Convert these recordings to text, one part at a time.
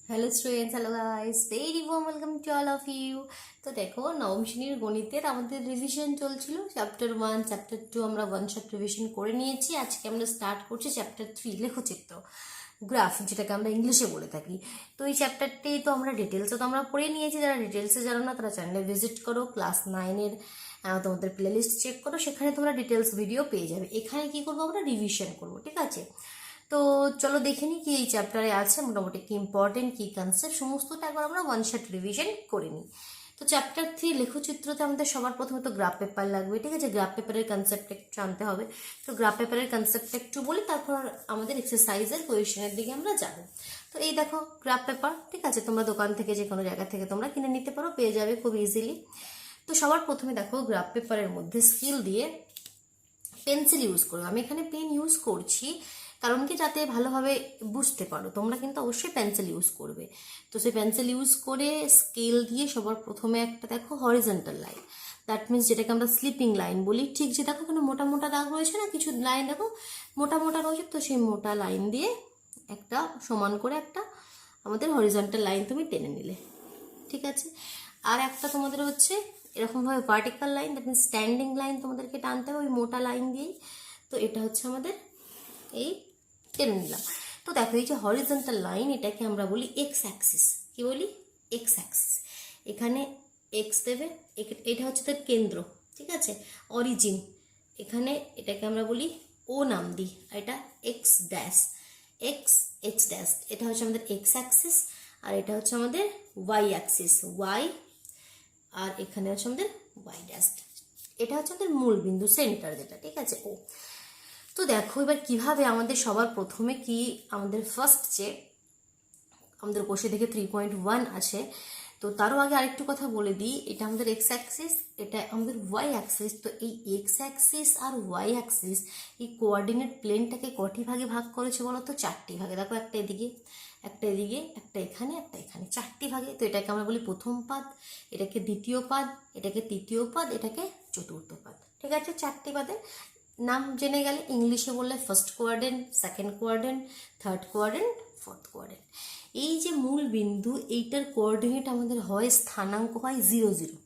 Hello students, hello guys, very warm welcome to all of you. তো দেখো, নবম শ্রেণীর গণিতের আমাদের রিভিশন চলছিল। চ্যাপ্টার 1, চ্যাপ্টার 2 আমরা ওয়ান শট রিভিশন করে নিয়েছি। আজকে আমরা স্টার্ট করছি চ্যাপ্টার 3, লেখচিত্র, গ্রাফ, যেটাকে আমরা ইংলিশে বলে থাকি। তো এই চ্যাপ্টারটি তো আমরা ডিটেলসে তো আমরা পড়ে নিয়েছি। যারা ডিটেলসে জানো না তারা চ্যানেলে ভিজিট করো, ক্লাস 9-এর তোমাদের প্লেলিস্ট চেক করো, সেখানে তোমরা ডিটেলস ভিডিও পেয়ে যাবে। এখানে কি করবো, আমরা রিভিশন করবো, ঠিক আছে? তো চলো দেখে নিই কি এই চ্যাপ্টারে আছে, মোটামুটি কি ইম্পর্টেন্ট, কি কনসেপ্ট, সমস্তটা একবার আমরা ওয়ান শট রিভিশন করে নিই। তো চ্যাপ্টার 3 লেখচিত্রতে আমাদের সবার প্রথমে তো গ্রাফ পেপার লাগবে, ঠিক আছে? গ্রাফ পেপারের কনসেপ্টটা একটু জানতে হবে। তো গ্রাফ পেপারের কনসেপ্টটা একটু বলি, তারপর আমাদের এক্সারসাইজের কোয়েশনের দিকে আমরা যাব। তো এই দেখো গ্রাফ পেপার, ঠিক আছে? তোমরা দোকান থেকে যে কোনো জায়গা থেকে তোমরা কিনে নিতে পারো, পেয়ে যাবে খুব ইজিলি। তো সবার প্রথমে দেখো গ্রাফ পেপারের মধ্যে স্কেল দিয়ে পেন্সিল ইউজ করবে। আমি এখানে পেন ইউজ করছি কারণ কি, যাতে ভালোভাবে বুঝতে পারো। তোমরা কিন্তু অবশ্যই পেন্সিল ইউজ করবে। তো সেই পেন্সিল ইউজ করে স্কেল দিয়ে সবার প্রথমে একটা দেখো হরিজন্টাল লাইন, দ্যাট মিনস যেটাকে আমরা স্লিপিং লাইন বলি। ঠিক যে দেখো এখানে মোটা মোটা দাগ রয়েছে না, কিছু লাইন দেখো মোটা মোটা রয়েছে, তো সেই মোটা লাইন দিয়ে একটা সমান করে একটা আমাদের হরিজন্টাল লাইন তুমি টেনে নিলে, ঠিক আছে? আর একটা তোমাদের হচ্ছে এরকমভাবে vertical line, that means standing line তোমাদেরকে টানতে হবে ওই মোটা লাইন দিয়েই। তো এটা হচ্ছে আমাদের এই টেনে নিলাম। তো দেখো এই যে হরিজন্টাল লাইন, এটাকে আমরা বলি এক্স অ্যাক্সিস। কি বলি? X Axis. এখানে এক্স দেবে, এটা হচ্ছে তার কেন্দ্র, ঠিক আছে? অরিজিন। এখানে এটাকে আমরা বলি ও নাম দিই, আর এটা x dash, x x dash, এটা হচ্ছে আমাদের এক্স অ্যাক্সিস। আর এটা হচ্ছে আমাদের ওয়াই অ্যাক্সিস, ওয়াই। আর এখানে হচ্ছে আমাদের ওয়াই ড্যাশ। এটা হচ্ছে আমাদের মূল বিন্দু, সেন্টার যেটা, ঠিক আছে? ও। তো দেখো এবার কিভাবে আমাদের সবার প্রথমে কি আমাদের ফার্স্ট যে আমাদের কোষে দেখে 3.1 আছে। তো তারও আগে আরেকটু কথা বলে দিই, এটা আমাদের এক্স অ্যাক্সিস, এটা আমাদের ওয়াই অ্যাক্সিস। তো এই এক্স অ্যাক্সিস আর ওয়াই অ্যাক্সিস এই কোঅর্ডিনেট প্লেনটাকে কটি ভাগে ভাগ করেছে বলো তো? 4টি ভাগে। দেখো একটা এদিকে, একটা এদিকে, একটা এখানে, একটা এখানে, 4টি ভাগে। তো এটাকে আমরা বলি প্রথম পাদ, এটাকে দ্বিতীয় পাদ, এটাকে তৃতীয় পাদ, এটাকে চতুর্থ পাদ, ঠিক আছে? 4টি পাদের নাম জেনে গেলে। ইংলিশে বললে first quadrant, second quadrant, third quadrant, fourth quadrant. এই যে মূল বিন্দু, এইটার কোঅর্ডিনেট আমাদের হয়, স্থানাঙ্ক হয় 0, 0।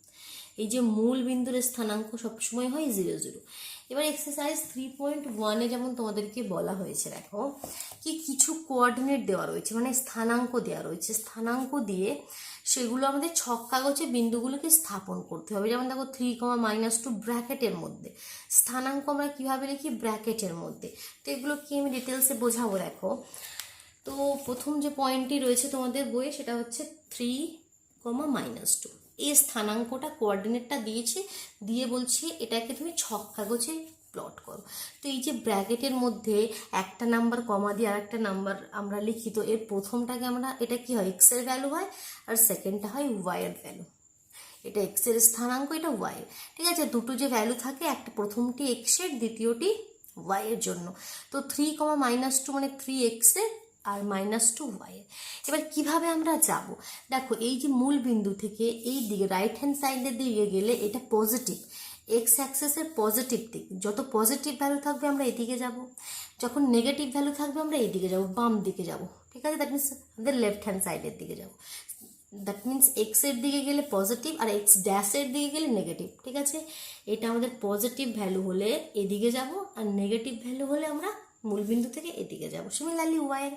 এই যে মূল বিন্দুর স্থানাঙ্ক সবসময় হয় 0, 0। এবার এক্সারসাইজ 3.1-এ যেমন তোমাদেরকে বলা হয়েছে, দেখো কি কিছু কোঅর্ডিনেট দেওয়া রয়েছে, মানে স্থানাঙ্ক দেওয়া রয়েছে। স্থানাঙ্ক দিয়ে সেগুলো আমাদের ছক কাগজে বিন্দুগুলোকে স্থাপন করতে হবে। যেমন দেখো 3, -2 ব্র্যাকেটের মধ্যে স্থানাঙ্ক আমরা কিভাবে লিখি? ব্র্যাকেটের মধ্যে। তো এগুলো কি আমি ডিটেলসে বোঝাবো। দেখো, তো প্রথম যে পয়েন্টটি রয়েছে তোমাদের বইয়ে, সেটা হচ্ছে 3, -2। এই স্থানাঙ্কটা কোঅর্ডিনেটটা দিয়েছে, দিয়ে বলছে এটাকে তুমি ছক কাগজে প্লট করো। তো এই যে ব্র্যাকেটের মধ্যে একটা নাম্বার কমা দিয়ে আর একটা নাম্বার আমরা লিখি, তো এর প্রথমটাকে আমরা, এটা কি হয়, এক্স এর ভ্যালু হয়, আর সেকেন্ডটা হয় ওয়াই এর ভ্যালু। এটা এক্স এর স্থানাঙ্ক, এটা ওয়াই এর, ঠিক আছে? দুটো যে ভ্যালু থাকে, একটা প্রথমটি এক্স এর, দ্বিতীয়টি ওয়াই এর জন্য। তো 3, -2 মানে 3x এর আর -2 ওয়াই এর। এবার কিভাবে আমরা যাব? দেখো এই যে মূল বিন্দু থেকে এই দিকে রাইট হ্যান্ড সাইডের দিকে গেলে এটা পজিটিভ, এক্স অ্যাক্সিসের পজিটিভ দিক। যত পজিটিভ ভ্যালু থাকবে আমরা এদিকে যাব, যখন নেগেটিভ ভ্যালু থাকবে আমরা এইদিকে যাব, বাম দিকে যাব, ঠিক আছে? দ্যাট মিনস আমাদের লেফট হ্যান্ড সাইডের দিকে যাব। দ্যাট মিনস এক্স এর দিকে গেলে পজিটিভ আর এক্স ড্যাশের দিকে গেলে নেগেটিভ, ঠিক আছে? এটা আমাদের পজিটিভ ভ্যালু হলে এদিকে যাব, আর নেগেটিভ ভ্যালু হলে আমরা মূলবিন্দু থেকে এদিকে যাব। সিমিলারলি ওয়াইয়ের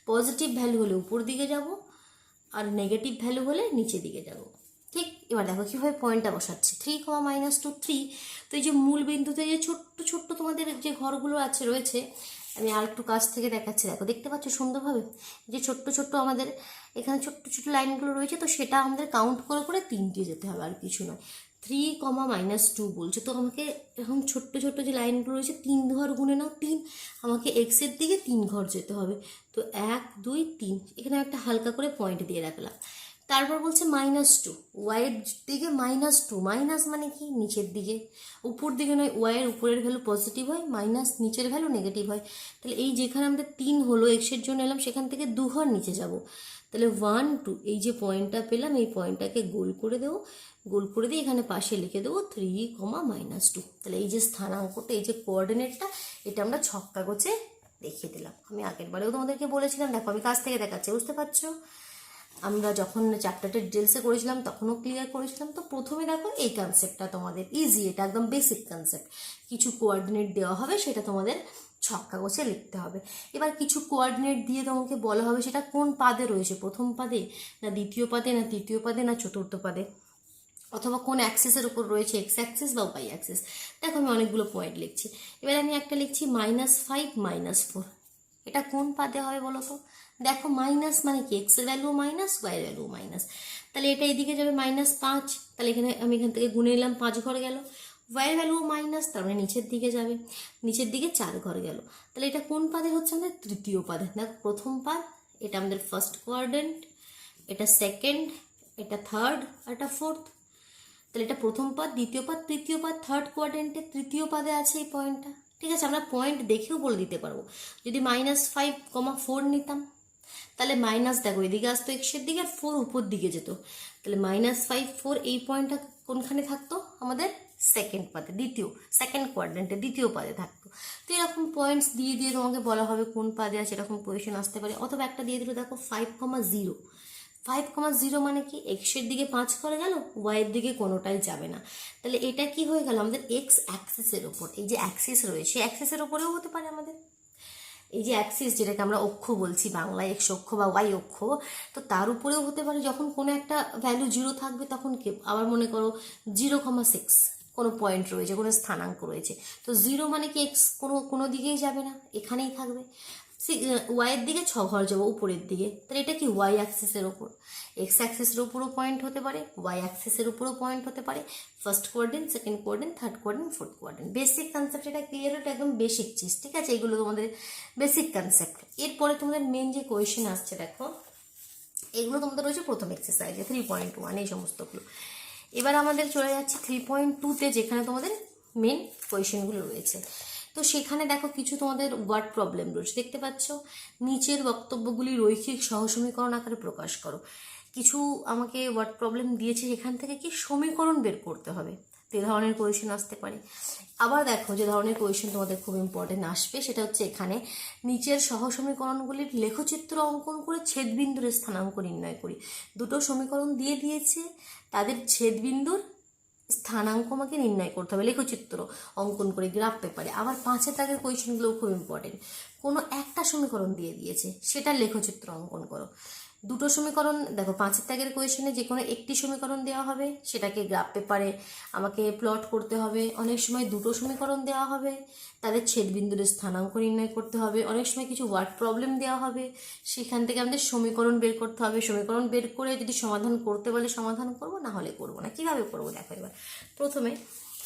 পজিটিভ ভ্যালু হলে উপর দিকে যাব, আর নেগেটিভ ভ্যালু হলে নিচে দিকে যাব, ঠিক? এবার দেখো কীভাবে পয়েন্টটা বসাচ্ছে। 3, -2, 3। তো এই যে মূল বিন্দুতে যে ছোট্ট ছোট্ট তোমাদের যে ঘরগুলো আছে রয়েছে, আমি আর একটু কাছ থেকে দেখাচ্ছি। দেখো, দেখতে পাচ্ছ সুন্দরভাবে যে ছোট্ট ছোট্ট আমাদের এখানে ছোট্ট ছোট্ট লাইনগুলো রয়েছে। তো সেটা আমাদের কাউন্ট করে করে 3টে যেতে হবে, আর কিছু নয়। 3, -2 বলছে, তো আমাকে এখন ছোট্ট ছোট্ট যে লাইনগুলো রয়েছে 3 ঘর গুনে নাও, 3। আমাকে এক্সের দিকে 3 ঘর যেতে হবে। তো 1, 2, 3, এখানে একটা হালকা করে পয়েন্ট দিয়ে রাখলাম। তারপর বলছে -2, ওয়াইয়ের দিকে -2, মাইনাস মানে কি? নিচের দিকে, উপর দিকে নয়। ওয়াইয়ের উপরের ভ্যালু পজিটিভ হয়, মাইনাস নিচের ভ্যালু নেগেটিভ হয়। তাহলে এই যেখানে আমাদের 3 হলো এক্সের জন্য এলাম, সেখান থেকে 2 ঘর নিচে যাব। তাহলে 1, 2, এই যে পয়েন্টটা পেলাম, এই পয়েন্টটাকে গোল করে দেবো, গোল করে দিয়ে এখানে পাশে লিখে দেবো 3, -2। তাহলে এই যে স্থানাঙ্কটা, এই যে কোঅর্ডিনেটটা, এটা আমরা ছক কাগজে দেখিয়ে দিলাম। আমি আগের বারেও তোমাদেরকে বলেছিলাম, দেখো আমি কাছ থেকে দেখাচ্ছি, বুঝতে পারছো? আমরা যখন চ্যাপ্টারটা ডিটেলসে করেছিলাম তখনও ক্লিয়ার করেছিলাম। তো প্রথমে দেখো এই কনসেপ্টটা তোমাদের ইজি, এটা একদম বেসিক কনসেপ্ট। কিছু কোঅর্ডিনেট দেওয়া হবে, সেটা তোমাদের ছক কাগজে লিখতে হবে। এবার কিছু কোঅর্ডিনেট দিয়ে তোমাকে বলা হবে সেটা কোন পাদে রয়েছে, প্রথম পাদে না দ্বিতীয় পাদে না তৃতীয় পাদে না চতুর্থ পাদে, অথবা কোন অ্যাক্সিসের উপর রয়েছে, এক্স অ্যাক্সিস বা ওয়াই অ্যাক্সিস। দেখো আমি অনেকগুলো পয়েন্ট লিখছি। এবার আমি একটা লিখছি -5 -4, এটা কোন পাদে হবে বলো তো? দেখো মাইনাস মানে কি, এক্স এর ভ্যালু মাইনাস, ওয়াই এর ভ্যালু মাইনাস, তাহলে এটা এদিকে যাবে -5, তাহলে এখানে আমি এখান থেকে গুনে নিলাম 5 ঘর গেল। ওয়াই এর ভ্যালু মাইনাস, তার মানে নিচের দিকে যাবে, নিচের দিকে 4 ঘর গেল। তাহলে এটা কোন পাদে হচ্ছে? আমাদের তৃতীয় পাদে। দেখো প্রথম পাদ, এটা আমাদের ফার্স্ট কোয়াড্রেন্ট, এটা সেকেন্ড, এটা থার্ড, আর এটা ফোর্থ। তাহলে এটা প্রথম পাদ, দ্বিতীয় পাদ, তৃতীয় পাদ, থার্ড কোয়াড্রেন্টে তৃতীয় পাদে আছে এই পয়েন্টটা। ঠিক আছে, আমরা পয়েন্ট দেখেও বলে দিতে পারবো। যদি -5, 4 নিতাম, তাহলে মাইনাস দেখো এদিকে আসতো এক্সের দিকে, আর 4 উপর দিকে যেত। তাহলে -5, 4 এই পয়েন্টটা কোনখানে থাকতো? আমাদের সেকেন্ড পাদে, সেকেন্ড কোয়াড্রেন্টে দ্বিতীয় পাদে থাকতো। তো এরকম পয়েন্টস দিয়ে দিয়ে তোমাকে বলা হবে কোন পাদে আছে, এরকম কোয়েশন আসতে পারে। অথবা একটা দিয়ে দিল, দেখো 5,0, 5,0 মানে কি, এক্সের দিকে 5 করে গেল, ওয়াইয়ের দিকে কোনোটাই যাবে না। তাহলে এটা কি হয়ে গেল? আমাদের এক্স অ্যাক্সিসের ওপর, এই যে অ্যাক্সিস রয়েছে অ্যাক্সিসের ওপরেও হতে পারে আমাদের। এই যে অ্যাক্সিস, যেটাকে আমরা অক্ষ বলছি বাংলায়, এক্স অক্ষ বা ওয়াই অক্ষ, তো তার উপরেও হতে পারে। যখন কোনো একটা ভ্যালু 0 থাকবে তখন কি, আবার মনে করো 0,6 কোনো পয়েন্ট রয়েছে, কোনো স্থানাঙ্ক রয়েছে, তো 0 মানে কি এক্স কোনো দিকেই যাবে না, এখানেই থাকবে। ওয়াইয়ের দিকে 6 ঘর যাবো উপরের দিকে, তাহলে এটা কি ওয়াই অ্যাক্সিসের ওপর। এক্স অ্যাক্সিসের উপরও পয়েন্ট হতে পারে, ওয়াই অ্যাক্সিসের উপরও পয়েন্ট হতে পারে, first quadrant, second quadrant, third quadrant, fourth quadrant. Basic concept, এটা ক্লিয়ার, এটা একদম বেসিক চিজ। ঠিক আছে, এগুলো তোমাদের বেসিক কনসেপ্ট। এরপরে তোমাদের মেন যে কোয়েশ্চেন আসছে, দেখো এগুলো তোমাদের রয়েছে প্রথম এক্সারসাইজে 3.1 এই সমস্তগুলো। এবার আমাদের চলে যাচ্ছে 3.2-তে, যেখানে তোমাদের মেন কোয়েশ্চেনগুলো রয়েছে। তো সেখানে দেখো কিছু তোমাদের ওয়ার্ড প্রবলেম রয়েছে, দেখতে পাচ্ছ। নিচের বক্তব্যগুলি রৈখিক সহসমীকরণ আকারে প্রকাশ করো। কিছু আমাকে ওয়ার্ড প্রবলেম দিয়েছে, এখান থেকে কি সমীকরণ বের করতে হবে। তো এই ধরনের কোয়েশ্চেন আসতে পারে। আবার দেখো যে ধরনের কোয়েশ্চেন তোমাদের খুব ইম্পর্টেন্ট আসবে, সেটা হচ্ছে এখানে নিচের সহসমীকরণগুলির লেখচিত্র অঙ্কন করে ছেদবিন্দুর স্থানাঙ্ক নির্ণয় করি। দুটো সমীকরণ দিয়ে দিয়েছে, তাদের ছেদবিন্দুর স্থানাঙ্ক আমাকে নির্ণয় করতে হবে লেখচিত্র অঙ্কন করে গ্রাফ পেপারে। আবার 5-এর দাগের কোয়েশ্চেনগুলোও খুব ইম্পর্টেন্ট। কোনো একটা সমীকরণ দিয়ে দিয়েছে, সেটার লেখচিত্র অঙ্কন করো। দুটো সমীকরণ, দেখো 5-এর দাগের কোয়েশ্চেনে যে কোনো একটি সমীকরণ দেওয়া হবে, সেটাকে গ্রাফ পেপারে আমাকে প্লট করতে হবে। অনেক সময় দুটো সমীকরণ দেওয়া হবে, তাদের ছেদবিন্দুর স্থানাঙ্ক নির্ণয় করতে হবে। অনেক সময় কিছু ওয়ার্ড প্রবলেম দেওয়া হবে, সেখান থেকে আমাদের সমীকরণ বের করতে হবে। সমীকরণ বের করে যদি সমাধান করতে বলে সমাধান করব, না হলে করব না। কীভাবে করবো দেখো। এবার প্রথমে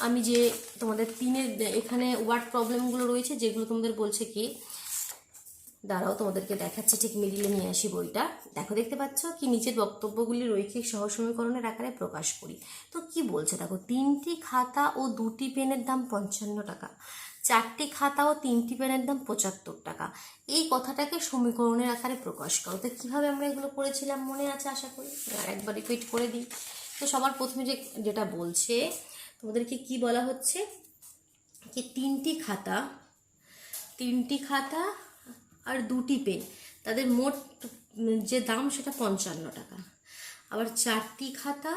আমি যে তোমাদের 3-এর এখানে ওয়ার্ড প্রবলেমগুলো রয়েছে, যেগুলো তোমাদের বলছে কি, দাঁড়াও তোমাদেরকে দেখাচ্ছে, ঠিক মিডিলে নিয়ে আসি বইটা। দেখো দেখতে পাচ্ছ কি, নিচের বক্তব্যগুলি রৈখিক সহসমীকরণের আকারে প্রকাশ করি। তো কি বলছে দেখো, 3টি খাতা ও 2টি পেনের দাম 55 টাকা, 4টি খাতা ও 3টি পেনের দাম 75 টাকা। এই কথাটাকে সমীকরণের আকারে প্রকাশ করো। তো কীভাবে আমরা এগুলো করেছিলাম মনে আছে আশা করি, আর একবার রিপিট করে দিই। তো সবার প্রথমে যেটা বলছে তোমাদেরকে কি বলা হচ্ছে, কি 3টি খাতা আর 2টি পেন, তাদের মোট যে দাম সেটা 55 টাকা। আবার 4টি খাতা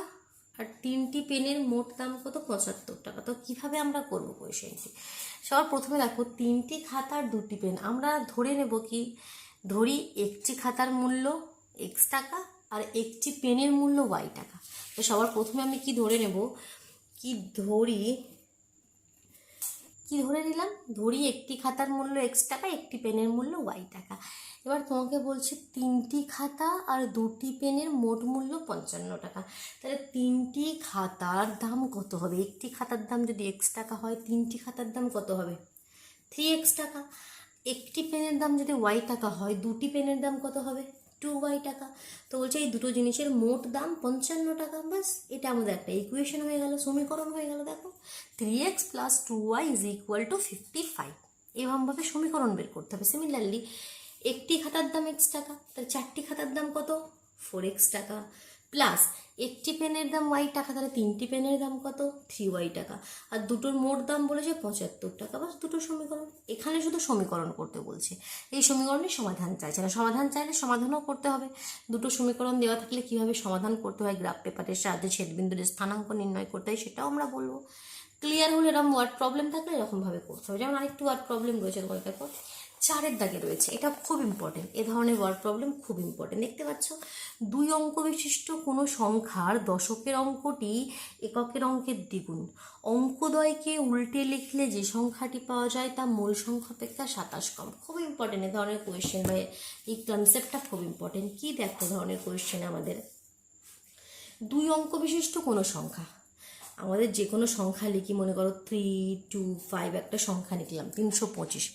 আর 3টি পেনের মোট দাম কত? 75 টাকা। তো কিভাবে আমরা করবো কোয়েশ্চেনটি? সবার প্রথমে দেখো 3টি খাতা আর 2টি পেন, আমরা ধরে নেব কি, ধরি একটি খাতার মূল্য x টাকা আর একটি পেনের মূল্য y টাকা। তো সবার প্রথমে আমি কি ধরে নেব, ধরে নিলাম, ধরি একটি খাতার মূল্য x টাকা, একটি পেনের মূল্য y টাকা। এবার তোমাকে বলছে 3টি খাতা আর 2টি পেনের মোট মূল্য 55 টাকা। তাহলে 3টি খাতার দাম কত হবে? একটি খাতার দাম যদি x টাকা হয়, 3টি খাতার দাম কত হবে? 3x টাকা। একটি পেনের দাম যদি y টাকা হয়, 2টি পেনের দাম কত হবে? 2y টাকা। তো বলছে এই দুটো জিনিসের মোট দাম 55 টাকা। বাস, এটা আমাদের একটা ইকুয়েশন হয়ে গেল, সমীকরণ হয়ে গেল। দেখো 3x + 2y = 55। এভাবে সমীকরণ বের করতে হবে। সিমিলারলি একটি খাতার দাম x টাকা, তাহলে 4টি খাতার দাম কত? 4x টাকা, প্লাস একটি পেনের দাম ওয়াই টাকা, তাহলে 3টি পেনের দাম কত 3y টাকা, আর দুটোর মোট দাম বলেছে 75 টাকা। বাস দুটো সমীকরণ। এখানে শুধু সমীকরণ করতে বলছে, এই সমীকরণের সমাধান চাইছে না। সমাধান চাইলে সমাধানও করতে হবে। দুটো সমীকরণ দেওয়া থাকলে কিভাবে সমাধান করতে হয়, গ্রাফ পেপারের সাহায্যে ছেদবিন্দুর স্থানাঙ্ক নির্ণয় করতে হয়, সেটাও আমরা বলবো। ক্লিয়ার হলে এরকম ওয়ার্ড প্রবলেম থাকলে এরকমভাবে করতে হবে। যেমন আরেকটু ওয়ার্ড প্রবলেম রয়েছে তোমার দেখো 4-এর দাগে রয়েছে, এটা খুব ইম্পর্টেন্ট। এ ধরনের ওয়ার্ড প্রবলেম খুব ইম্পর্টেন্ট। দেখতে পাচ্ছ 2 অঙ্ক বিশিষ্ট কোনো সংখ্যার দশকের অঙ্কটি এককের অঙ্কের দ্বিগুণ। অঙ্কদ্বয়কে উল্টে লিখলে যে সংখ্যাটি পাওয়া যায় তা মূল সংখ্যা অপেক্ষা 27 কম। খুব ইম্পর্টেন্ট এ ধরনের কোয়েশ্চেন, বা এই কনসেপ্টটা খুব ইম্পর্টেন্ট। কি দেখো ধরনের কোয়েশ্চেন আমাদের 2 অঙ্ক বিশিষ্ট কোনো সংখ্যা, আমাদের যে কোনো সংখ্যা লিখি, মনে করো 3, 2, 5 একটা সংখ্যা লিখলাম 325।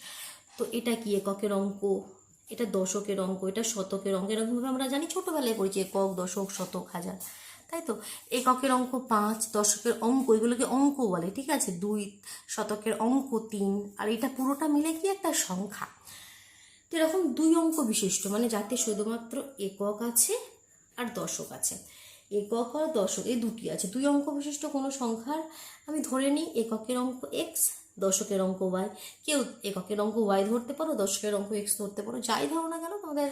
তো এটা কি এককের অঙ্ক, এটা দশকের অঙ্ক, এটা শতকের অঙ্ক। এরকমভাবে আমরা জানি, ছোটোবেলায় পড়েছি একক, দশক, শতক, হাজার, তাই তো। এককের অঙ্ক 5, দশকের অঙ্ক এগুলোকে অঙ্ক বলে, ঠিক আছে। 2, শতকের অঙ্ক 3, আর এটা পুরোটা মিলে কি একটা সংখ্যা। তো এরকম 2 অঙ্ক বিশিষ্ট, মানে যাতে শুধুমাত্র একক আছে আর দশক আছে। একক আর দশক এই দুটি আছে। 2 অঙ্ক বিশিষ্ট কোনো সংখ্যার আমি ধরে নিই এককের অঙ্ক এক্স, দশকের অঙ্ক ওয়াই। কেউ এককের অঙ্ক ওয়াই ধরতে পারো, দশকের অঙ্ক এক্স ধরতে পারো, যাই ধরো না কেন, তোমাদের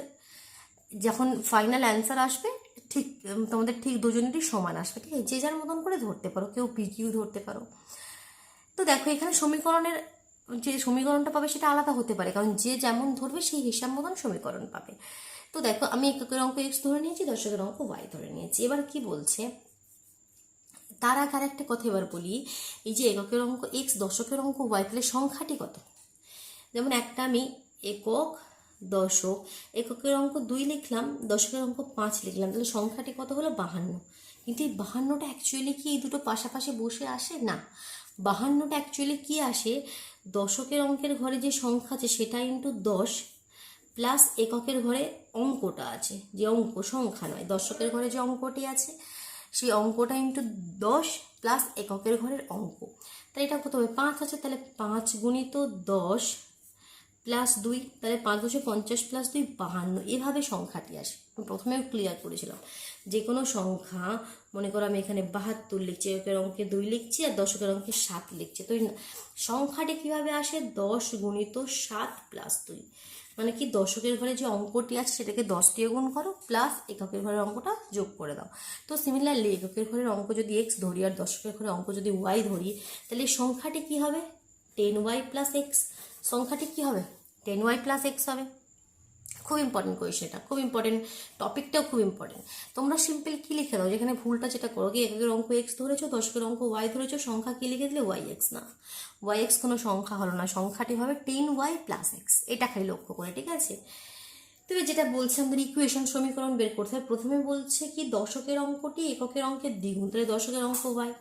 যখন ফাইনাল অ্যান্সার আসবে ঠিক তোমাদের ঠিক দুজনেরই সমান আসবে, ঠিক আছে। যে যার মতন করে ধরতে পারো, কেউ পিকিউ ধরতে পারো। তো দেখো এখানে সমীকরণের যে সমীকরণটা পাবে সেটা আলাদা হতে পারে, কারণ যে যেমন ধরবে সেই হিসাব মতন সমীকরণ পাবে। তো দেখো আমি এককের অঙ্ক এক্স ধরে নিয়েছি, দশকের অঙ্ক ওয়াই ধরে নিয়েছি। এবার কি বলছে, তার আগে একটা কথা এবার বলি, এই যে এককের অঙ্ক এক্স, দশকের অঙ্ক ওয়াই, তাহলে সংখ্যাটি কত। যেমন একটা আমি একক, দশক, এককের অঙ্ক 2 লিখলাম, দশকের অঙ্ক 5 লিখলাম, তাহলে সংখ্যাটি কত হলো 52। কিন্তু এই 52টা অ্যাকচুয়ালি কি এই দুটো পাশাপাশি বসে আসে না, 52টা অ্যাকচুয়ালি কি আসে, দশকের অঙ্কের ঘরে যে সংখ্যা আছে সেটা ইন্টু 10 প্লাস এককের ঘরে অঙ্কটা আছে, যে অঙ্ক সংখ্যা নয়, দশকের ঘরে যে অঙ্কটি আছে সেই অঙ্কটা ইন্টু 10 প্লাস এককের ঘরের অঙ্ক। তাহলে এটা কত হবে 5 আছে, তাহলে 5 গুণিত 10 প্লাস 2, তাহলে 5 × 50 প্লাস 2 52। এভাবে সংখ্যাটি আসে। আমি প্রথমেও ক্লিয়ার করেছিলাম, যে কোনো সংখ্যা, মনে করো আমি এখানে 72 লিখছি, একের অঙ্কে 2 লিখছি আর দশকের অঙ্কে 7 লিখছি, তো সংখ্যাটি কিভাবে আসে 10 গুণিত 7 প্লাস 2, মানে কি দশকের ঘরে যে অঙ্কটি আছে সেটাকে 10 দিয়ে গুণ করো প্লাস এককের ঘরের অঙ্কটা যোগ করে দাও। তো সিমিলারলি এককের ঘরের অঙ্ক যদি এক্স ধরি আর দশকের ঘরের অঙ্ক যদি ওয়াই ধরি, তাহলে সংখ্যাটি কি হবে 10y প্লাস এক্স। সংখ্যাটি কি হবে 10y প্লাস এক্স হবে। খুব ইম্পর্টেন্ট কোয়েশ্চেন, এটা খুব ইম্পর্টেন্ট, টপিকটাও খুব ইম্পর্টেন্ট। তোমরা সিম্পল কি লিখে দাও, যেখানে ভুলটা যেটা করো কি এককের অঙ্ক এক্স ধরেছো, দশকের অঙ্ক ওয়াই ধরেছো, সংখ্যা কি লিখে দিলে ওয়াই এক্স। না, ওয়াই এক্স কোনো সংখ্যা হলো না, সংখ্যাটি হবে 10y প্লাস এক্স। এটা খালি লক্ষ্য করে, ঠিক আছে। তবে যেটা বলছে আমাদের ইকুয়েশন সমীকরণ বের করতে হবে, প্রথমে বলছে কি দশকের অঙ্কটি এককের অঙ্কের দ্বিগুণ, তাহলে দশকের অঙ্ক ওয়াই,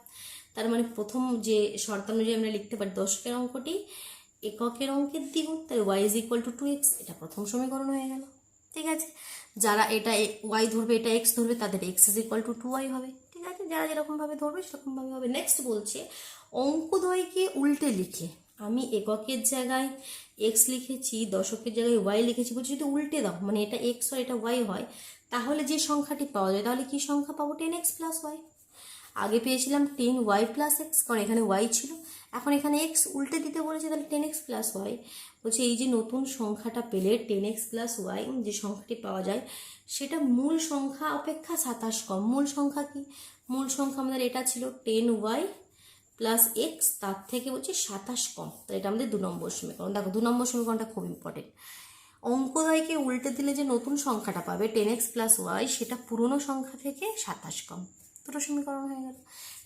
তার মানে প্রথম যে শর্তানুযায়ী আমরা লিখতে পারি দশকের অঙ্কটি এককের অঙ্কের দ্বিগুণ, তাহলে y is equal two 2x। এটা প্রথম সমীকরণ হয়ে গেল, ঠিক আছে। যারা এটা y ধরবে, এটা x ধরবে, তাদের x is equal two 2y হবে, ঠিক আছে। যারা যেরকমভাবে ধরবে সেরকমভাবে হবে। নেক্সট বলছে অঙ্কদ্বয়কে উল্টে লিখে, আমি এককের জায়গায় x লিখেছি, দশকের জায়গায় y লিখেছি, বলছি যদি উল্টে দাও, মানে এটা x হয় এটা y হয়, তাহলে যে সংখ্যাটি পাওয়া যায়, তাহলে কি সংখ্যা পাবো 10x প্লাস y। আগে পেয়েছিলাম 10y প্লাস এক্স, কারণ এখানে y ছিল, এখন এখানে এক্স উল্টে দিতে বলেছে, তাহলে 10x প্লাস ওয়াই। বলছে এই যে নতুন সংখ্যাটা পেলে 10x প্লাস ওয়াই, যে সংখ্যাটি পাওয়া যায় সেটা মূল সংখ্যা অপেক্ষা 27 কম। মূল সংখ্যা কি, মূল সংখ্যা আমাদের এটা ছিল 10y প্লাস এক্স, তার থেকে বলছে 27 কম, তাহলে এটা আমাদের 2 নম্বর সমীকরণ। দেখো 2 নম্বর সমীকরণটা খুব ইম্পর্টেন্ট। অঙ্কদ্বয়কে উল্টে দিলে যে নতুন সংখ্যাটা পাবে 10x প্লাস ওয়াই, সেটা পুরনো সংখ্যা থেকে 27 কম। দুটো সমীকরণ হয়ে গেল,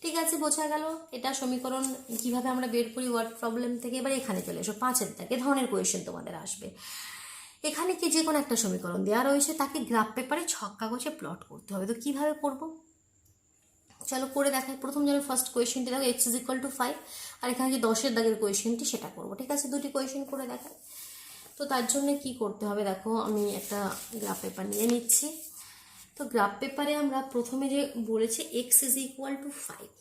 ঠিক আছে, বোঝা গেল এটা সমীকরণ কিভাবে আমরা বের করি ওয়ার্ড প্রবলেম থেকে। এবার এখানে চলে এসো 5-এর দাগে, ধরনের কোয়েশ্চেন তোমাদের আসবে। এখানে কি যে কোনো একটা সমীকরণ দেওয়া রয়েছে, তাকে গ্রাফ পেপারে ছক কাগজে প্লট করতে হবে। তো কিভাবে করব, চলো করে দেখাই। প্রথম যেন ফার্স্ট কোয়েশ্চেনটি দেখো x ইজ ইকুয়াল টু 5, আর এখানে যে 10-এর দাগের কোয়েশ্চেনটি সেটা করবো, ঠিক আছে। দুটি কোয়েশ্চেন করে দেখাই। তো তার জন্য কি করতে হবে, দেখো আমি একটা গ্রাফ পেপার নিয়ে নিচ্ছি। তো গ্রাফ পেপারে আমরা প্রথমে যে বলেছে x ইজ ইকুয়াল টু 5,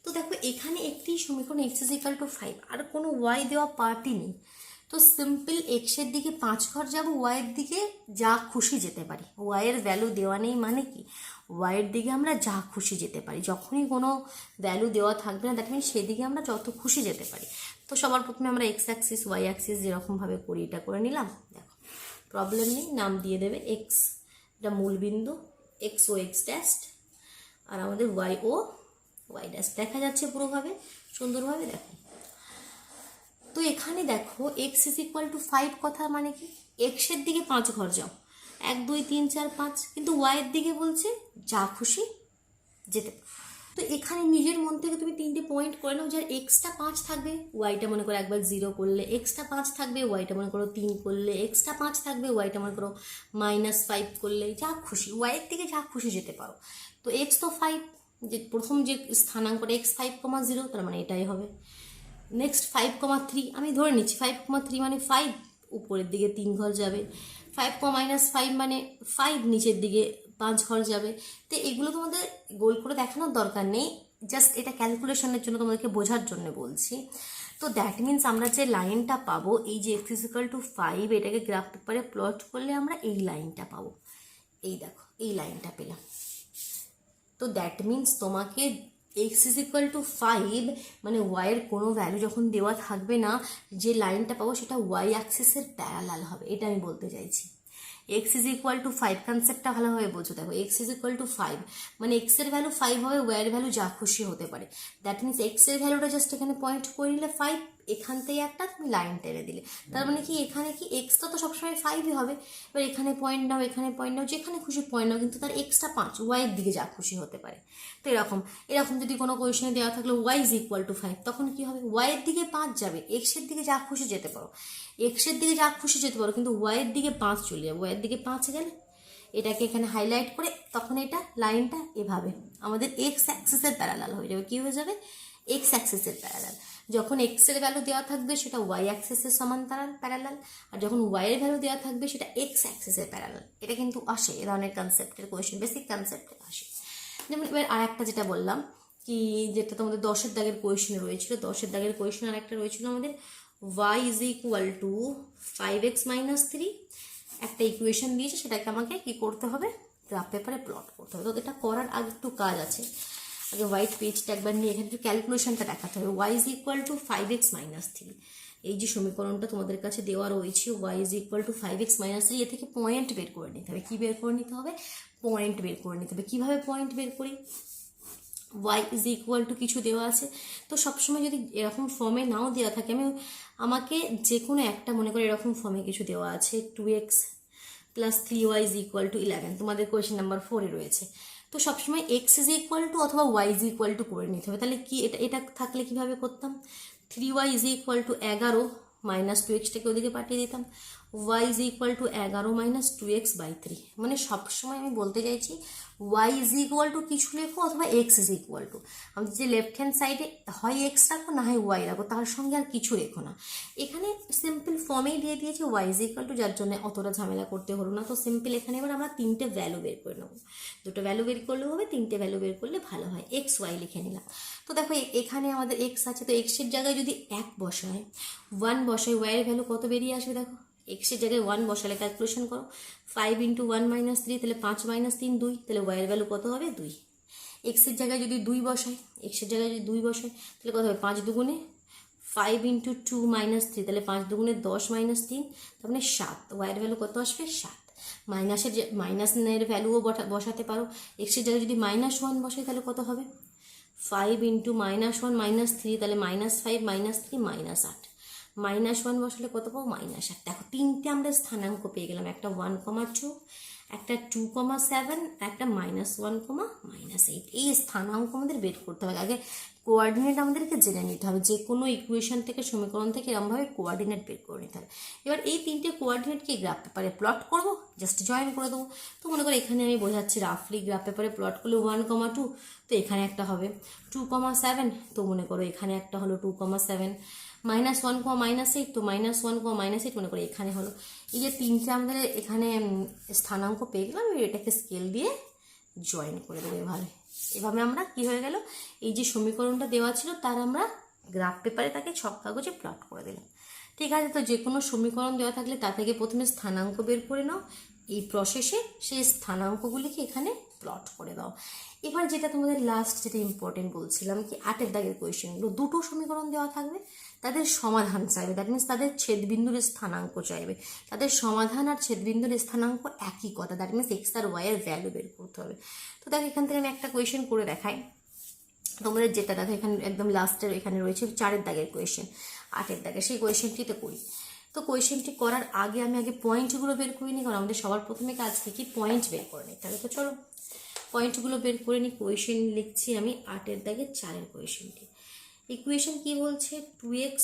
তো দেখো এখানে একটি সমীকরণ x ইজ ইকুয়াল টু 5, আর কোনো y দেওয়া পার্টই নেই। তো সিম্পল x-এর দিকে 5 ঘর যাবো, y-এর দিকে যা খুশি যেতে পারি। y-এর ভ্যালু দেওয়া নেই মানে কি, ওয়াইয়ের দিকে আমরা যা খুশি যেতে পারি, যখনই কোনো ভ্যালু দেওয়া থাকবে না দ্যাট মিনস সেদিকে আমরা যত খুশি যেতে পারি। তো সবার প্রথমে আমরা এক্স অ্যাক্সিস ওয়াই অ্যাক্সিস যেরকমভাবে করি এটা করে নিলাম। দেখো প্রবলেম নেই, নাম দিয়ে দেবে এক্স, এটা মূল বিন্দু, এক্স ও এক্স ড্যাশ, আর আমাদের ওয়াই ও ওয়াই ড্যাশ দেখা যাচ্ছে পুরোভাবে সুন্দরভাবে। দেখো তো এখানে দেখো এক্স ইজ ইকুয়াল টু 5 কথা মানে কি, এক্সের দিকে 5 ঘর যাও, 1 2 3 4 5, কিন্তু ওয়াইয়ের দিকে বলছে যা খুশি যেতে। তো এখানে নিজের মন থেকে তুমি 3টে পয়েন্ট করে নাও, যার এক্সটা 5 থাকবে, ওয়াইটা মনে করো একবার 0 করলে, এক্সটা 5 থাকবে, ওয়াইটা মনে করো 3 করলে, এক্সটা 5 থাকবে, ওয়াইটা মনে করো -5 করলে, যা খুশি ওয়াইয়ের দিকে যা খুশি যেতে পারো। তো এক্স তো 5, যে প্রথম যে স্থানাঙ্কটা x 5,0, তার মানে এটাই হবে। নেক্সট 5,3 আমি ধরে নিচ্ছি, 5,3 মানে 5 উপরের দিকে 3 ঘর যাবে, 5,-5 মানে 5 নিচের দিকে 5 ঘর যাবে। তো এগুলো তোমাদের গোল করে দেখানোর দরকার নেই, জাস্ট এটা ক্যালকুলেশনের জন্য তোমাদেরকে বোঝার জন্য বলছি। তো দ্যাট মিনস আমরা যে লাইনটা পাবো, এই যে x = 5, এটাকে গ্রাফ পেপারে প্লট করলে আমরা এই লাইনটা পাবো। এই দেখো এই লাইনটা পেলাম। তো দ্যাট মিনস তোমাকে x = 5 মানে ওয়াইয়ের কোনো ভ্যালু যখন দেওয়া থাকবে না, যে লাইনটা পাবো সেটা ওয়াই অ্যাক্সিসের প্যারালাল হবে, এটা আমি বলতে চাইছি। x = 5 কনসেপ্টটা ভালোভাবে বোঝো। দেখো x = 5 মানে x এর ভ্যালু 5 হবে, ওয়াইয়ের ভ্যালু যা খুশি হতে পারে। দ্যাট মিনস x এর ভ্যালুটা জাস্ট এখানে পয়েন্ট করে নিলে 5, এখান থেকে একটা তুমি লাইন টেনে দিলে, তার মানে কি এখানে কি এক্সটা তো সবসময় 5ই হবে। এবার এখানে পয়েন্ট নাও, এখানে পয়েন্ট নাও, যেখানে খুশি পয়েন্ট নাও, কিন্তু তার এক্সটা 5, ওয়াইয়ের দিকে যা খুশি হতে পারে। তো এরকম যদি কোনো কোয়েশনে দেওয়া থাকলে y = 5, তখন কি হবে, ওয়াইয়ের দিকে 5 যাবে, এক্সের দিকে যা খুশি যেতে পারো, এক্সের দিকে যা খুশি যেতে পারো, কিন্তু ওয়াইয়ের দিকে 5 চলে যাবে। ওয়াইয়ের দিকে 5 গেলে এটাকে এখানে হাইলাইট করে তখন এটা লাইনটা এভাবে আমাদের এক্স অ্যাক্সিসের প্যারালাল হয়ে যাবে। কি হয়ে যাবে, এক্স অ্যাক্সিসের প্যারালাল। যখন এক্স এর ভ্যালু দেওয়া থাকবে সেটা ওয়াই অ্যাক্সিসের সমান্তরাল প্যারালাল, আর যখন ওয়াই এর ভ্যালু দেওয়া থাকবে সেটা এক্স অ্যাক্সিসের প্যারালাল। এটা কিন্তু আসে এ ধরনের কনসেপ্টের কোয়েশ্চেন, বেসিক কনসেপ্টে আসে। যেমন এবার আর একটা যেটা বললাম কি, যেটা তোমাদের 10-এর দাগের কোয়েশ্চেনে রয়েছিল, 10-এর দাগের কোয়েশ্চেন আর একটা রয়েছিল আমাদের y = 5x - 3, একটা ইকুয়েশন দিয়েছে, সেটাকে আমাকে কি করতে হবে, গ্রাফ পেপারে প্লট করতে হবে। তো এটা করার আগে একটু কাজ আছে, আগে হোয়াইট পেজটা একবার নিয়ে এখানে একটু ক্যালকুলেশনটা দেখাতে হবে। y = 5x - 3, এই যে সমীকরণটা তোমাদের কাছে দেওয়া রয়েছে y = 5x - 3, এ থেকে পয়েন্ট বের করে নিতে হবে। কি বের করে নিতে হবে, পয়েন্ট বের করে নিতে হবে। কীভাবে পয়েন্ট বের করি, y = কিছু দেওয়া আছে, তো সবসময় যদি এরকম ফর্মে নাও দেওয়া থাকে, আমাকে যে কোনো একটা মনে করে এরকম ফর্মে কিছু দেওয়া আছে 2x + 3y = 11, তোমাদের কোয়েশ্চেন নাম্বার 4-এ রয়েছে। তো সবসময় x = অথবা y = করে নিতে হবে। তাহলে কি এটা থাকলে কিভাবে করতাম, 3y = 11 - 2x-টাকে ওদিকে পাঠিয়ে দিতাম, y = 11 - 2x/3। মানে সবসময় আমি বলতে চাইছি y = কিছু লেখো অথবা x = আমাদের যে লেফট হ্যান্ড সাইডে হয় x রাখো না হয় y রাখো, তার সঙ্গে আর কিছু রেখো না। এখানে সিম্পল ফর্মেই দিয়ে দিয়েছে y = যার জন্য অতটা ঝামেলা করতে হলো না। তো সিম্পল এখানে এবার আমরা 3টে ভ্যালু বের করে নেবো, 2টো ভ্যালু বের করলেও হবে, 3টে ভ্যালু বের করলে ভালো হয়। x y লিখে নিলাম। তো দেখো এখানে আমাদের x আছে, তো x এর জায়গায় যদি 1 বসায়, 1 বসায়, y এর ভ্যালু কত বেরিয়ে আসবে, দেখো x এর জায়গায় 1 বসালে ক্যালকুলেশন করো, 5 × 1 - 3, তাহলে 5 - 3 2, তাহলে y এর ভ্যালু কত হবে 2। x এর জায়গায় যদি 2 বসাই, x এর জায়গায় যদি 2 বসাই, তাহলে কত হবে 5 2 5 × 2 - 3, তাহলে 5 2 10 - 3, তার মানে 7, y এর ভ্যালু কত আসবে 7। মাইনাসের ভ্যালুও বসাতে পারো, x এর জায়গায় যদি -1 বসাই তাহলে কত হবে 5 × -1 - 3, তাহলে -5 - 3 -8, -1 বসালে কত পাবো -8। দেখো 3টে আমরা স্থানাঙ্ক পেয়ে গেলাম, একটা 1,2, একটা 2,7, একটা -1, -8। এই স্থানাঙ্ক আমাদের বের করতে হবে। আগে কোঅর্ডিনেট আমাদেরকে জেনে নিতে হবে, যে কোনো ইকুয়েশন থেকে সমীকরণ থেকে এরকমভাবে কোঅর্ডিনেট বের করে নিতে হবে। এবার এই 3টে কোঅর্ডিনেটকে গ্রাফ পেপারে প্লট করবো, জাস্ট জয়েন করে দেবো। তো মনে করো এখানে আমি বোঝাচ্ছি রাফলি, গ্রাফ পেপারে প্লট করলে 1,2, তো এখানে একটা হবে 2,7, তো মনে করো এখানে একটা হলো 2,7, -1, -8, তো -1, -8 মনে করি এখানে হলো। এই যে 3টে আমাদের এখানে স্থানাঙ্ক পেয়ে গেলাম, এটাকে স্কেল দিয়ে জয়েন করে দেবো। এভাবে আমরা কি হয়ে গেল, এই যে সমীকরণটা দেওয়া ছিল তার আমরা গ্রাফ পেপারে তাকে ছক কাগজে প্লট করে দিলাম। ঠিক আছে, তো যে কোনো সমীকরণ দেওয়া থাকলে তা থেকে প্রথমে স্থানাঙ্ক বের করে নাও, এই প্রসেসে সেই স্থানাঙ্কগুলিকে এখানে প্লট করে দাও। এবার যেটা তোমাদের লাস্ট যেটা ইম্পর্টেন্ট বলছিলাম কি 8 দাগের কোয়েশ্চেনগুলো, দুটো সমীকরণ দেওয়া থাকবে, তাদের সমাধান চাইবে, দ্যাট মিনস তাদের ছেদবিন্দুর স্থানাঙ্ক চাইবে। তাদের সমাধান আর ছেদবিন্দুর স্থানাঙ্ক একই কথা, দ্যাট মিনস এক্স আর ওয়াই এর ভ্যালু বের করতে হবে। তো দেখো এখান থেকে আমি একটা কোয়েশ্চেন করে দেখাই তোমাদের, যেটা দেখো এখানে একদম লাস্টের এখানে রয়েছে 4 দাগের কোয়েশ্চেন, 8 দাগের সেই কোয়েশ্চেনটিতে করি। তো কোয়েশ্চেনটি করার আগে আমি আগে পয়েন্টগুলো বের করে নিই, কারণ আমাদের সবার প্রথমে কাজ কি পয়েন্ট বের করে নিই। তাহলে তো চলো পয়েন্টগুলো বের করে নিই। কোয়েশ্চেন লিখছি আমি 8 দাগের 4 কোয়েশ্চেনটি। ইকুয়েশন কি বলছে, 2x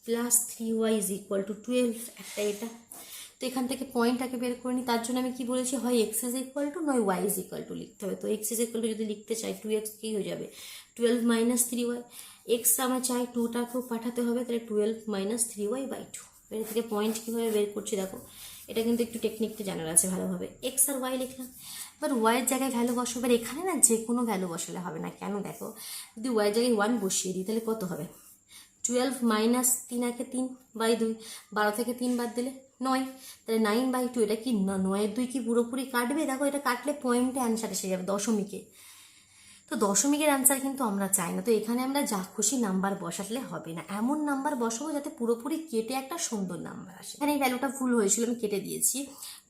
+ 3y = 12, একটা এটা। তো এখান থেকে পয়েন্টটাকে বের করে নিই, তার জন্য আমি কি বলেছি, হয় x = নয় y = লিখতে হবে। তো x যদি লিখতে চাই 2x কি হয়ে যাবে 12 - 3y, x আমরা চাই 2টাকেও পাঠাতে হবে, তাহলে 12 - 3y/2। এর থেকে পয়েন্ট কীভাবে বের করছি দেখো, এটা কিন্তু একটু টেকনিকটা জানার আছে ভালোভাবে। x আর y লিখলাম, এবার ওয়াইয়ের জায়গায় ভ্যালু বসাবো। এবার এখানে না যে কোনো ভ্যালু বসালে হবে না, কেন দেখো, যদি ওয়াইয়ের জায়গায় 1 বসিয়ে দিই তাহলে কত হবে, 12 - 3 = 3/2, 12 থেকে 3 বাদ দিলে 9, তাহলে 9/2। এটা কি 9-এর 2 কি পুরোপুরি কাটবে, দেখো এটা কাটলে পয়েন্টে অ্যান্সার এসে যাবে দশমিকে। তো দশমিকের অ্যান্সার কিন্তু আমরা চাই না, তো এখানে আমরা যা খুশি নাম্বার বসালে হবে না, এমন নাম্বার বসাবো যাতে পুরোপুরি কেটে একটা সুন্দর নাম্বার আসে। এখানে এই ভ্যালুটা ভুল হয়েছিল, আমি কেটে দিয়েছি।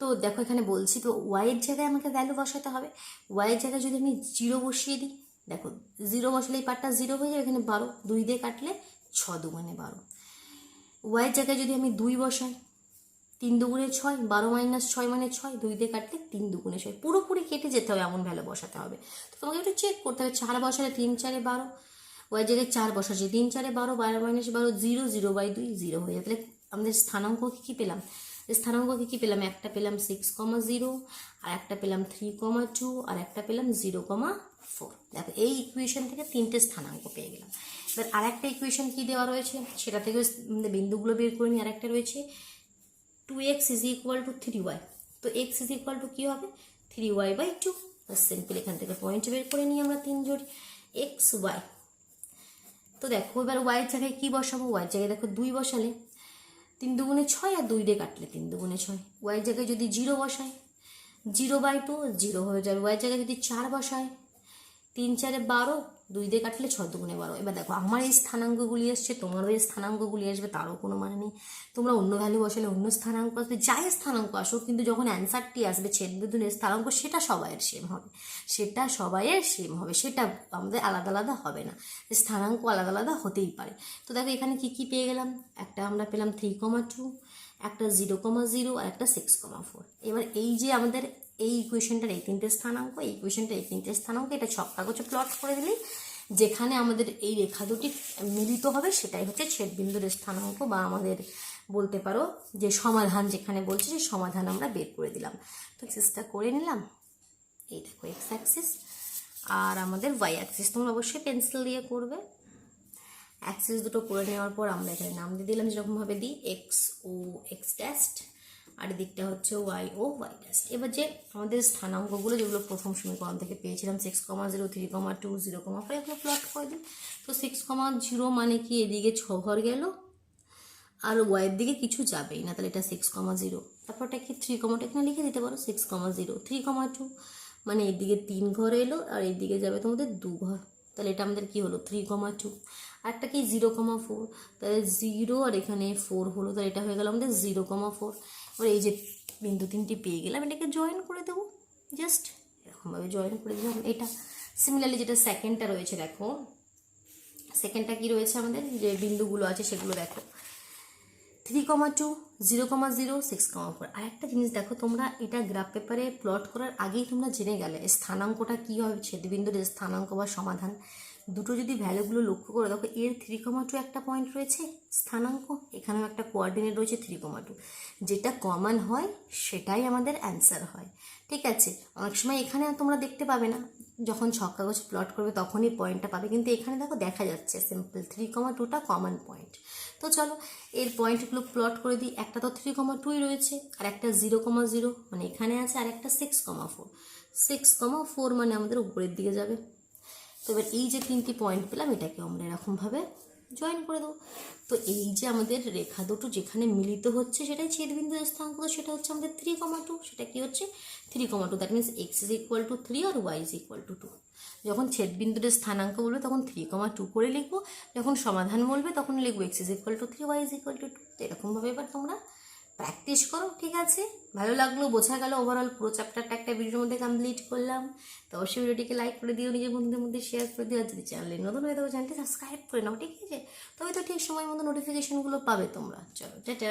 তো দেখো এখানে বলছি, তো ওয়াইয়ের জায়গায় আমাকে ভ্যালু বসাতে হবে। ওয়াইয়ের জায়গায় যদি আমি 0 বসিয়ে দিই, দেখো 0 বসালে এই পার্টটা 0 হয়ে যাবে, এখানে 12, 2 দিয়ে কাটলে 6 × 2 = 12। ওয়াইয়ের জায়গায় যদি আমি 2 বসাই, 3 × 2 = 6, 12 - 6 মানে 6, 2 দিয়ে কাটলে 3 × 2 = 6, পুরোপুরি কেটে যেতে হবে, এমন ভ্যালু বসাতে হবে। তো তোমাকে একটু চেক করতে হবে, 4 বসালে 3 × 4 = 12, ওয়াই জায়গায় 4 বসাচ্ছি, 3 × 4 = 12, 12 - 12 0, 0/2 0 হয়ে যায়। তাহলে আমাদের স্থানাঙ্ক কী পেলাম, স্থানাঙ্ক কী পেলাম, একটা পেলাম 6,0, আর একটা পেলাম 3,2, আর একটা পেলাম 0,4। দেখো এই ইকুয়েশন থেকে 3টে স্থানাঙ্ক পেয়ে গেলাম। এবার আর একটা ইকুয়েশন কী দেওয়া রয়েছে সেটা থেকে বিন্দুগুলো বের করে নিই। আর একটা রয়েছে 2x = 3y, তো x কী হবে 3y/2। সিম্পল এখান থেকে পয়েন্ট বের করে নিই আমরা 3 জোড় x y। তো দেখো এবার ওয়াইয়ের জায়গায় কী বসাবো, ওয়াইয়ের জায়গায় দেখো 2 বসালে 3 × 2 = 6, আর 2 দিয়ে কাটলে 3 × 2 = 6। ওয়াইয়ের জায়গায় যদি 0 বসাই, 0/2 0 হয়ে যাবে। ওয়াইয়ের জায়গায় যদি 4 বসায়, 3 × 4 = 12, 2 দিয়ে কাটলে 6 × 2 = 12। এবার দেখো আমার এই স্থানাঙ্কগুলি আসছে, তোমারও এই স্থানাঙ্কগুলি আসবে, তারও কোনো মানে নেই। তোমরা অন্য ভ্যালু বসালে অন্য স্থানাঙ্ক আসবে, যাই স্থানাঙ্ক আসুক, কিন্তু যখন অ্যান্সারটি আসবে ছেদবিন্দুর স্থানাঙ্ক সেটা সবাইয়ের সেম হবে, সেটা আমাদের আলাদা আলাদা হবে না, স্থানাঙ্ক আলাদা আলাদা হতেই পারে। তো দেখো এখানে কি কি পেয়ে গেলাম, একটা আমরা পেলাম 3,2, একটা 0,0, আর একটা 6,4। এবার এই যে আমাদের এই ইকুয়েশনটার এই 3টে স্থানাঙ্ক, এই ইকুয়েশনটার এই 3টে স্থানাঙ্ক, এটা ছক কাগজে প্লট করে দিলেই যেখানে আমাদের এই রেখা দুটি মিলিত হবে সেটাই হচ্ছে ছেদবিন্দুর স্থানাঙ্ক, বা আমাদের বলতে পারো যে সমাধান, যেখানে বলছে যে সমাধান আমরা বের করে দিলাম। তো চেষ্টা করে নিলাম, এই দেখো এক্স অ্যাক্সিস আর আমাদের ওয়াই অ্যাক্সিস, তোমরা অবশ্যই পেন্সিল দিয়ে করবে। অ্যাক্সিস দুটো করে নেওয়ার পর আমরা এখানে নাম দিয়ে দিলাম যেরকমভাবে দিই, এক্স ও এক্স ড্যাস্ট, আর দিকটা হচ্ছে ওয়াই ও ওয়াই ড্যাস্ট। এবার যে আমাদের স্থানাঙ্কগুলো যেগুলো প্রথম সমীকরণ থেকে পেয়েছিলাম 6,0, 3,2, 0,5, এগুলো প্লট করে দিই। তো 6,0 মানে কি, এদিকে 6 ঘর গেল, আর ওয়াইয়ের দিকে কিছু যাবেই না, তাহলে এটা 6,0। তারপরটা কি 3, এখানে লিখে দিতে পারো 6,0, 3,2 মানে এদিকে 3 ঘর এলো, আর এইদিকে যাবে তোমাদের 2 ঘর, তাহলে এটা আমাদের কি হলো 3,2। আর একটা কি 0,4, তাহলে 0 আর এখানে 4 হলো, তাহলে এটা হয়ে গেল আমাদের 0,4। এবার এই যে বিন্দু 3টি পেয়ে গেলাম, এটাকে জয়েন করে দেবো, জাস্ট এরকমভাবে জয়েন করে দিলাম। এটা সিমিলারলি যেটা সেকেন্ডটা রয়েছে, দেখো সেকেন্ডটা কি রয়েছে, আমাদের যে বিন্দুগুলো আছে সেগুলো দেখো 3,2, 0,0, 6,4। আর একটা জিনিস দেখো, তোমরা এটা গ্রাফ পেপারে প্লট করার আগেই তোমরা জেনে গেলে স্থানাঙ্কটা কী হবে, ছেদবিন্দুর স্থানাঙ্ক বা সমাধান দুটো যদি ভ্যালুগুলো লক্ষ্য করে দেখো, এর 3,2 একটা পয়েন্ট রয়েছে স্থানাঙ্ক, এখানেও একটা কোঅর্ডিনেট রয়েছে 3,2, যেটা কমন হয় সেটাই আমাদের অ্যান্সার হয়। ঠিক আছে, অনেক সময় এখানে তোমরা দেখতে পাবে না, যখন ছক কাগজ প্লট করবে তখনই পয়েন্টটা পাবে, কিন্তু এখানে দেখো দেখা যাচ্ছে সিম্পল 3,2টা কমন পয়েন্ট। তো চলো এর পয়েন্টগুলো প্লট করে দিই। একটা তো 3,2 রয়েছে, আর একটা 0,0 মানে এখানে আছে, আর একটা 6,4, 6,4 মানে আমাদের উপরের দিকে যাবে। তো এবার এই যে 3টি পয়েন্ট পেলাম, এটাকে আমরা এরকমভাবে জয়েন করে দেবো। তো এই যে আমাদের রেখা দুটো যেখানে মিলিত হচ্ছে সেটাই ছেদবিন্দুর স্থানাঙ্ক, সেটা হচ্ছে আমাদের 3,2, সেটা কি হচ্ছে 3,2, that means X is equal to 3 আর ওয়াই ইজ ইকুয়াল টু 2। যখন ছেদবিন্দুদের স্থানাঙ্ক বলবে তখন 3,2 করে লিখবো, যখন সমাধান বলবে তখন লিখবো X is equal to 3, Y is equal to 2। তো এরকমভাবে এবার তোমরা প্র্যাকটিস করো, ঠিক আছে? ভালো লাগলো, বোঝা গেল ওভারঅল পুরো চ্যাপ্টারটা একটা ভিডিওর মধ্যে কমপ্লিট করলাম। তো অবশ্যই ভিডিওটিকে লাইক করে দিও, নিজের বন্ধুদের মধ্যে শেয়ার করে দিও, আর যদি চ্যানেলে নতুন হয়ে থাকো চ্যানেলটি সাবস্ক্রাইব করে নাও, ঠিক আছে? তবে তো ঠিক সময় মতো নোটিফিকেশনগুলো পাবে তোমরা। চলো টাটা।